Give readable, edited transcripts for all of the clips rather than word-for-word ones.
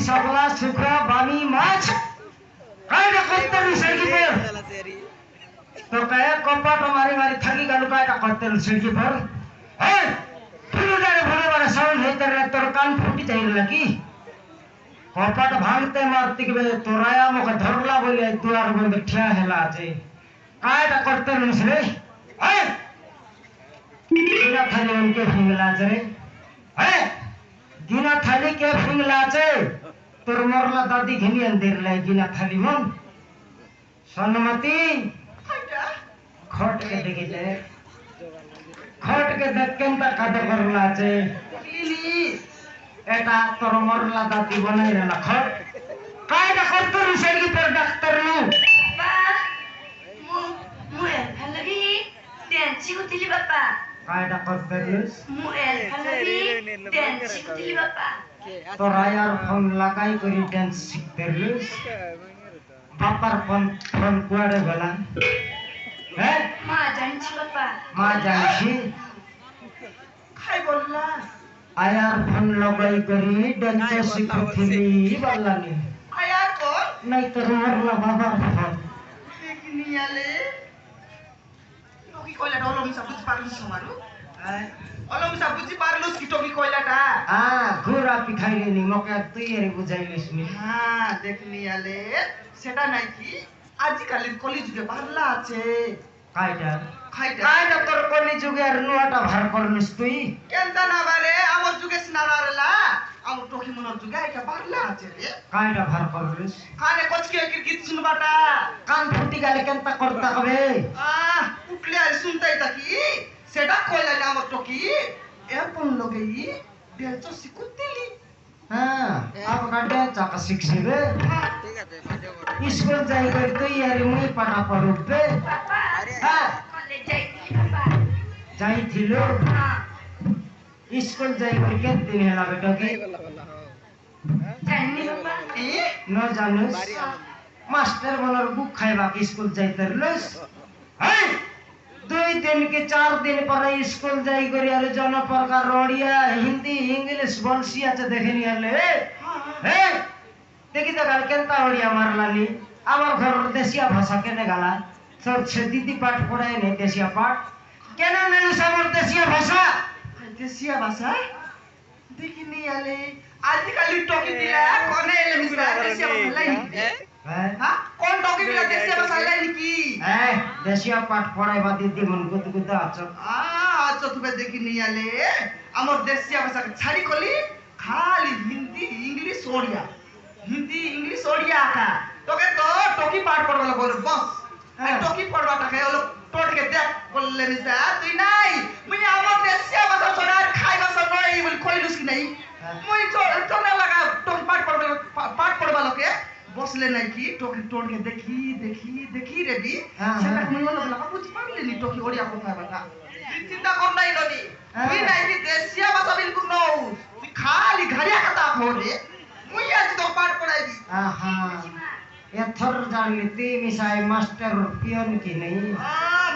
सकला सुखा बामी माछ कायदा करते रिसर्च पर तो कहे कपाट मारी मारी थकी गलु कायदा करते रिसर्च पर ए फुलुडारे भले बड़ा साउंड हेतर तोर कान फुटी जाइर लगी कपाट भांगते मारती के तोराया मके धरला बोले दुआर बंद ठिया हेला जे कायदा करते रिसरे ए गिना थाली उनके फिंगला जरे ए गिना थाली के फिंगला जे तोर मरला दादी घिनी अंधेर लाई गिना थाली मन सन्मति खट के देखे जे खट के देख केंता कादर करला जे इली एटा तोर मरला दादी बनाई रहला खट कायदा करते रिसर्च पर डॉक्टर नु मुए हलगी टेंची कुतिली बापा कायदा करते रिस मुए हलगी टेंची कुतिली बापा तोरा यार फोन लगाई करी डांस सीखते रिस बापर फोन कुआडे गला हैं मां जानची बापा मां जानची काय बोलला आयार फोन लगाई करी डांस सीखथली बल्लानी आयार कोण नहीं तो मरला बाबा फोन देखनी आले टोकी कोइला डोलो मिसा बुझी पारलुस समारु ओलो मिसा बुझी पारलुस की टोकी कोइलाटा घुरा पिखाइले नि मके तुइरे बुझाइलिस नि देखनी आले সেটা নাই কি আজিকালির কলি যুগে বাড়লা আছে কাইটা তোর কলি যুগে আর নুয়াটা ভার করলিস তুই কেনতা না বারে আমার যুগে স্নারারলা আমার টকি মনর যুগে এটা বাড়লা আছে রে কাইটা ভার করলিস কানে কচকে কি গীত শুনবাটা কান ফুটি গেলে কেনতা করতে হবে উঠলে আর শুনতাই থাকি সেটা কইলা না আমার টকি এরপর লগেই বেলচো শিকুতিলি अब काटे चाका शिक्षी बे स्कूल जाई कर तो यार मुई पढ़ा पढ़ू बे कॉलेज जाई थिलो स्कूल जाई कर के दिन हेला बेटा की जानी बाबा न जानस मास्टर बनर बुक खाइबा के स्कूल जाई तरलस है 2 दिन के 4 दिन पर स्कूल जाई करी अरे जन प्रकार रोडिया हिंदी इंग्लिश बलसिया च देखनी हले हे देखि त गाल केनता ओडिया मारलानी आमार घर देशिया भाषा केने गाला सब से दीदी पाठ पढ़ाई नहीं देशिया पाठ केना नेलु समर देशिया भाषा देखनी आले आजकल टोकी दिला कोने ले मिसा देशिया भाषा लाई कौन टोकी दिला देशिया भाषा लाई की देशिया पाठ पढ़ाई बा दीदी मन गुद गुद आचो अच्छा तुबे देखनी आले हमर देशिया भाषा छाड़ी कोली खाली हिंदी इंग्लिश ओडिया का तोके तो टोकी पाठ पढ़वाला बोल बस टोकी पढ़वाटा के ओलो टोट के देख बोलले मिसा तुई नाही मुई हमर देशिया भाषा छोड़ार खाई भाषा नहीं बोल कोइलुस की नहीं मुई छोड़ने लगा टोकी पाठ पढ़वाला के बसले नहीं की टोकी टोट के देखी रे भी सेटा मुई बोल लगा बुझ पागले नी टोकी ओडिया को बाटा चिंता कर नहीं नदी मुई नहीं की देशिया भाषा बिल्कुल नो खाली घरिया कथा हो रे मुई आज तो पाठ पढ़ाई दी एथर जानली ती मिसाई मास्टर पियन की नहीं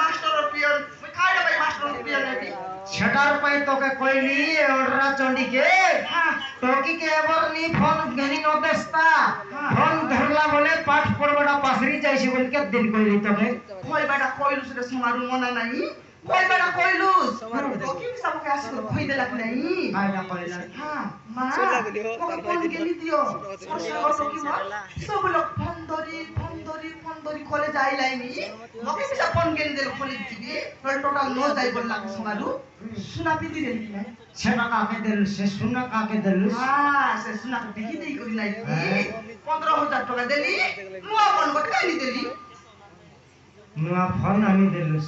मास्टर पियन मुई खाइले भाई मास्टर पियन नहीं छटार पाई तो के कोइली ओडरा चंडी के टोकी के एबर नी फोन गनी न देस्ता फोन धरला बोले पाठ पढ़बड़ा पासरी जाइसी बोल के दिन कोइली तो के कोई बेटा कोइलुस रे समारू मना नहीं कोई बेटा कोइलुस टोकी भी सब के आसी खोई देला कि नहीं कायदा कोइला मां ओके फोन गेली दियो और टोकी मां सब लोग फंदरी कॉलेज आई लाइनी ओके भी सब फोन गेली देल कॉलेज दिबी टोटल नो जाई बोल लाग समारू सुना पीती रे कि नहीं छेना काके देल से सुना काके देल से सुना के देखी देई करी नहीं 15000 টাকা देली नुआ फोन बटका नहीं देली नुआ फोन आनी देलस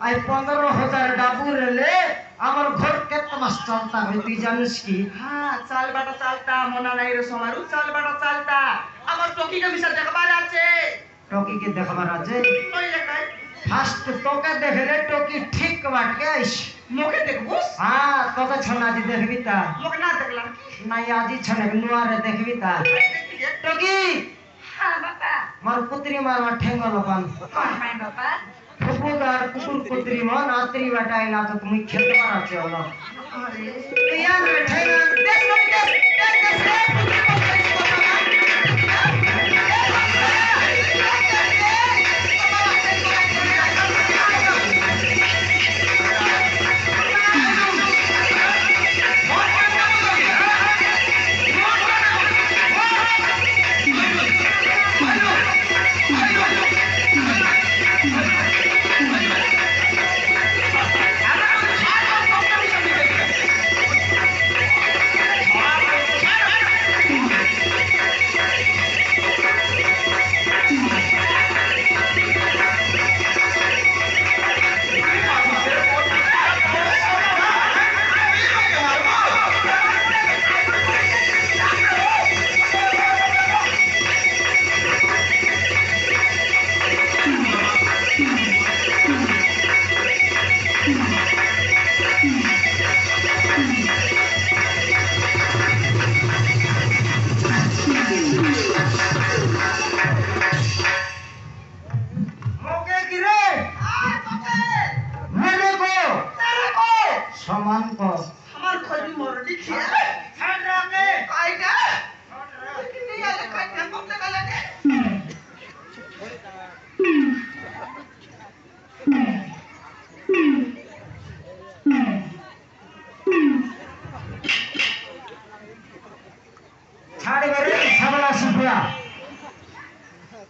आई 15000 डाबू रेले আমার ঘর কত মাস চলতা হয় তুই জানিস কি চাল বাটা চালতা মনা নাই রে সমারু চাল বাটা চালতা আমার টকি কে বিশাল দেখবার আছে টকি কে দেখবার আছে ওই লেখাই ফার্স্ট তোকে দেখে রে টকি ঠিক বাটকে আইস মোকে দেখবুস তোকে ছনা দি দেখবি তা মোকে না দেখলাম নাই আজি ছনে নুয়ারে দেখবি তা টকি বাবা মার পুত্রি মার ঠেঙ্গল পান বাবা ফুকুদ আর কুকুর কুত্রি মন আত্রি বেটা এলা তো তুমি খেতে পারছ না আরে ইয়ার বেঠে দেখ দেখ দেখ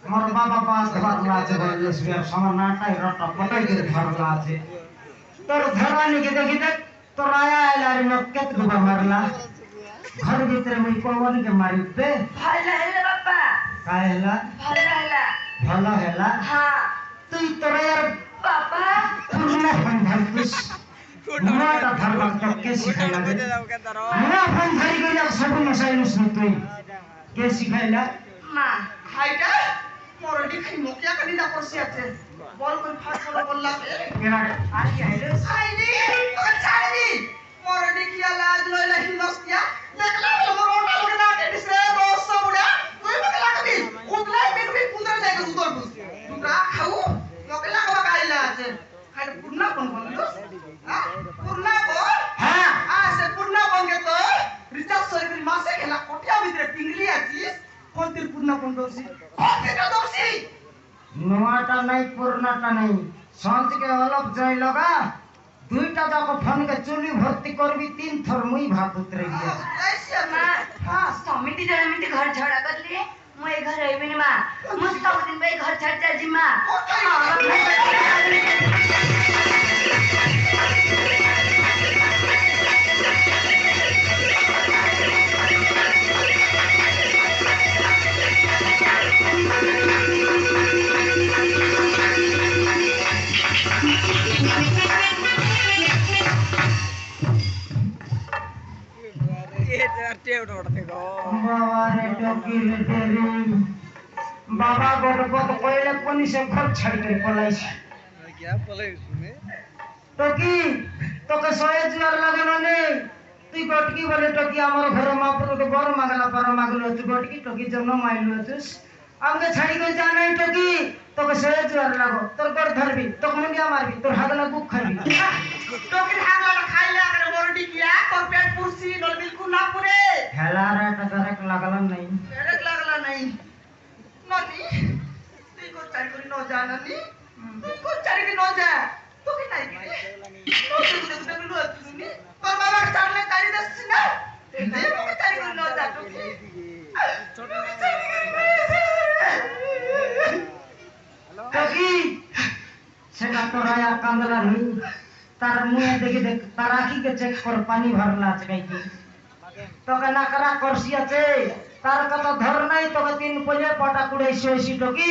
मोर बाबा पास धरला আছে বললেস বে সমানাটাই রটা পটাই করে ধরলা আছে তোর ধরানি के देखी देख তোর आया এলারি নকেত গুবা মারলা ঘর ভিতরে মুই পবন के मारी पे ভালো হেলা বাবা কায় হেলা ভালো হেলা হ্যাঁ তুই তোর यार বাবা পুরনা ফোন ধরতুস মোটা ধরলা তো কে শিখাইলা মোটা ফোন ধরি করে সব মশাইলুস তুই কে শিখাইলা মা হাইটা মরডি খাই মুকিয়া কানি না করছি আছে বল কই ফাট করে বললা কেনা আর কি হাইলে আইনি তোকে ছাড়বি মরডি কিয়া লাজ লইলা হিন্দস্তিয়া দেখলা মোর ওটা লোকে না কেডিছে দোস্ত বুড়া তুই মকে লাগবি উতলাই মেরবি পুন্দর জায়গা উতর বুঝ তুরা খাও মকে লাগবা গাইলা আছে খাই পুরনা কোন বললো হ্যাঁ পুরনা কোন হ্যাঁ সে পুরনা কোনকে তো রিচার্জ সরিবি মাসে খেলা কোটিয়া ভিতরে পিংলি আছিস কোনটির পুরনা কোন দোষী কোনটা দোষী নোয়াটা নাই পুরনাটা নাই সঞ্চ के অলপ জয় লগা দুইটা যাক ফোন के চুলি ভর্তি করবি তিন থর মুই ভাত উতরে গিয়া ऐसे मा हाँ समिति जरा मिति घर छोड़ा कर लिए मैं ये घर आईबी नहीं माँ मस्त सब दिन भाई घर छड़ चल जी माँ बाबा रे टोकी रे तेरी बाबा गोटपत कोइले कोनी से घर छड़ के पलाइछ क्या पले उसमें टोकी তোকে সয়ে জুয়ার লাগানো নেই তুই গটকি বলে টকি আমার ঘর মাপুর তো বড় মাগলা পার মাগলো তুই গটকি টকি জন্য মাইলু তুস আমাকে ছাড়ি করে যা নাই টকি তোকে সয়ে জুয়ার লাগো তোর গড় ধরবি তোকে মুন্ডিয়া মারবি তোর হাগলা বুক খাবি टोकिन हागला खाइला करे मरडी किया তোর পেট পুরছি নল বিলকুল না পুরে হেলার একটা ডাইরেক্ট লাগালাম নাই এরক লাগলা নাই ননি তুই কো চারি করি ন যা ননি তুই কো চারি করি ন যা তোকে নাই কি নো তুই নো তুই তোর বাবা চারলে চারি দছিস না তুই মোকে চারি করি ন যা তোকে টকি সেটা তোরা আর কান্দলা নই তার মুয়ে দেখি দেখ তার আঁখি চেক কর পানি ভরলা আছে কাইকি তোকে না করা করছি আছে তার কথা ধর নাই তোকে তিন পলে পটা কুড়াইছি হইছি টকি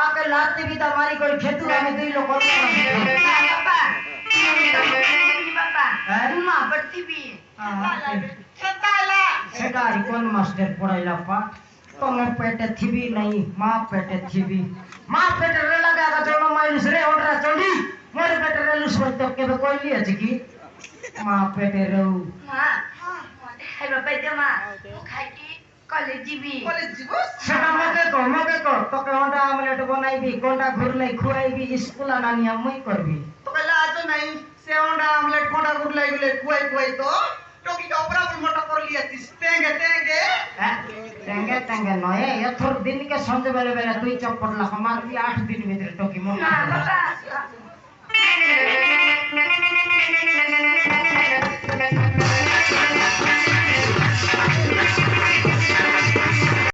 আকে লাতি বিদা মারি করে খেতু আমি দুই লোক पापा पापा হ্যাঁ? तू माँ बढ़ती भी খেতালা সেটা আর কোন মাস্টার পড়াইলা পাঠ তোমার পেটে থিবি নাই মা পেটে থিবি মা পেটে রে লাগা গা চলো মাইলুস রে ওড়রা চড়ি মোর পেটে রে লুস হইতো কেবে কইলি আছে কি মা পেটে রউ माँ है पापा इधर माँ तू खाई की কলেজ জিবি কলেজ জীব সেটা মকে কো তোকে অন্ডা আমলেট বনাইবি কোনটা ঘুরলাই খুয়াইবি স্কুল আনানিয়া মুই করবি তো কইলা আজ নাই সে অন্ডা আমলেট কোনটা গুড়লাই গুলে কুয়াই কুয়াই তো টকি কা উপরা মোটা করে লিয়াছিস তেঙ্গে তেঙ্গে তেঙ্গে তেঙ্গে নয় এথর দিনকে সঞ্জে বেলে বেলে তুই চপ্পট লাখ মারবি 8 দিন ভিতরে টকি মন না বাবা